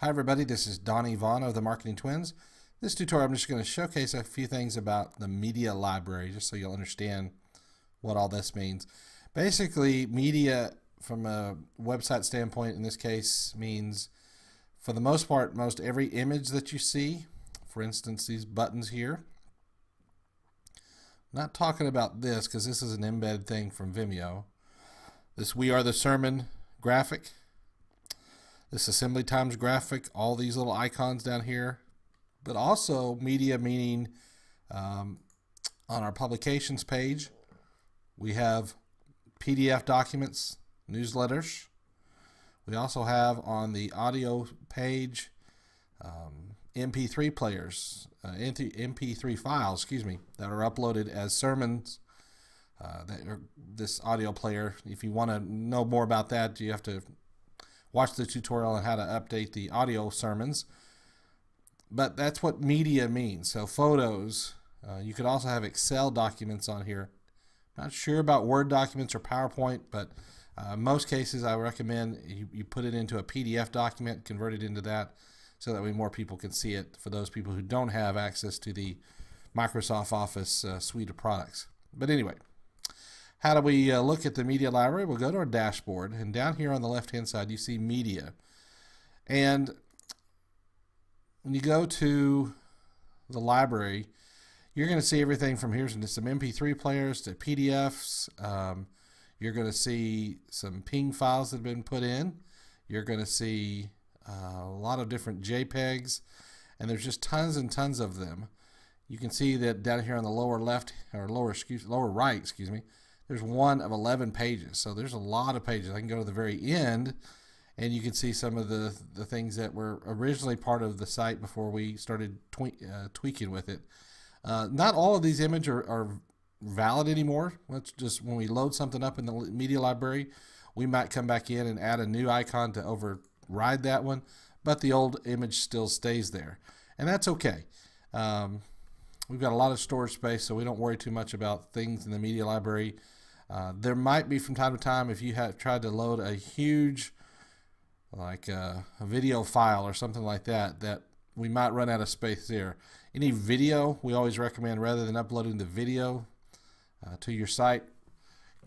Hi everybody, this is Donnie Vaughn of the Marketing Twins. This tutorial I'm just going to showcase a few things about the media library just so you'll understand what all this means. Basically, media from a website standpoint in this case means, for the most part, most every image that you see. For instance, these buttons here. I'm not talking about this because this is an embed thing from Vimeo. This We Are the Sermon graphic. This assembly times graphic, all these little icons down here, but also media, meaning on our publications page, we have PDF documents, newsletters. We also have on the audio page MP3 players, MP3 files, that are uploaded as sermons. This audio player, if you want to know more about that, you have to watch the tutorial on how to update the audio sermons. But that's what media means. So photos, you could also have Excel documents on here. Not sure about Word documents or PowerPoint, but most cases I recommend you put it into a PDF document, convert it into that, so that way more people can see it for those people who don't have access to the Microsoft Office suite of products. But anyway, how do we look at the media library? We'll go to our dashboard, and down here on the left hand side you see media. And when you go to the library, you're going to see everything from here, some MP3 players to PDFs. You're going to see some ping files that have been put in. You're going to see a lot of different JPEGs, and there's just tons and tons of them. You can see that down here on the lower left, or lower right, there's one of 11 pages. So there's a lot of pages. I can go to the very end, and you can see some of the things that were originally part of the site before we started tweaking with it. Not all of these images are valid anymore. Let's just, when we load something up in the media library, we might come back in and add a new icon to override that one, but the old image still stays there, and that's okay. We've got a lot of storage space, so we don't worry too much about things in the media library. There might be from time to time, if you have tried to load a huge, like a video file or something like that, that we might run out of space there. Any video, we always recommend, rather than uploading the video to your site,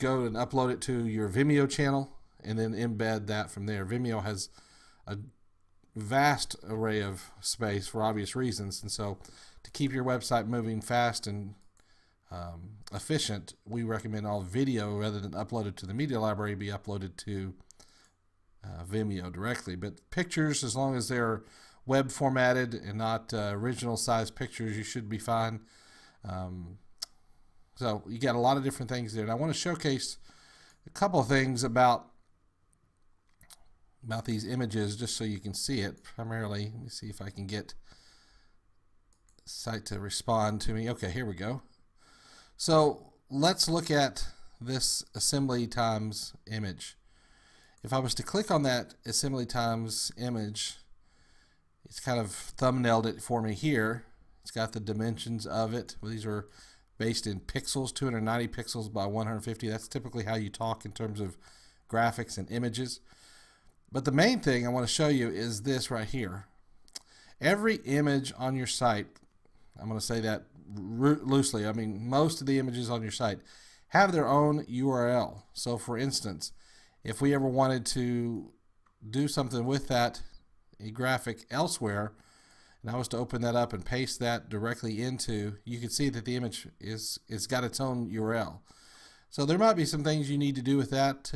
go and upload it to your Vimeo channel and then embed that from there. Vimeo has a vast array of space for obvious reasons, and so to keep your website moving fast and efficient, we recommend all video, rather than uploaded to the media library, be uploaded to Vimeo directly. But pictures, as long as they're web formatted and not original size pictures, you should be fine. So you got a lot of different things there, and I want to showcase a couple of things about these images just so you can see it. Primarily, let me see if I can get the site to respond to me. Okay, here we go. So let's look at this assembly times image. If I was to click on that assembly times image, it's kind of thumbnailed it for me here. It's got the dimensions of it. Well, these are based in pixels, 290 pixels by 150. That's typically how you talk in terms of graphics and images. But the main thing I want to show you is this right here. Every image on your site, I'm going to say that loosely, I mean most of the images on your site have their own URL. So for instance, if we ever wanted to do something with that, a graphic elsewhere, and I was to open that up and paste that directly into, you can see that the image it's got its own URL. So there might be some things you need to do with that,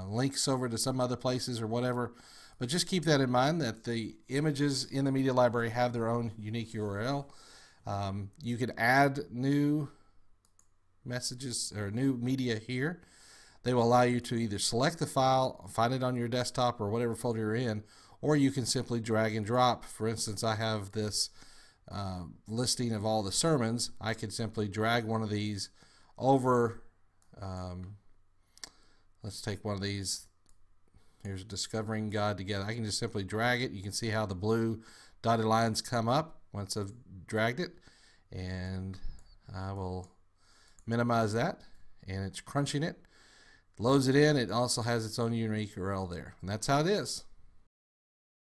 links over to some other places or whatever, but just keep that in mind, that the images in the media library have their own unique URL. You can add new messages or new media here. They will allow you to either select the file, find it on your desktop or whatever folder you're in, or you can simply drag and drop. For instance, I have this listing of all the sermons. I could simply drag one of these over. Let's take one of these. Here's a Discovering God Together. I can just simply drag it. You can see how the blue dotted lines come up once I've dragged it, and I will minimize that, and it's crunching it. Loads it in. It also has its own unique URL there, and that's how it is.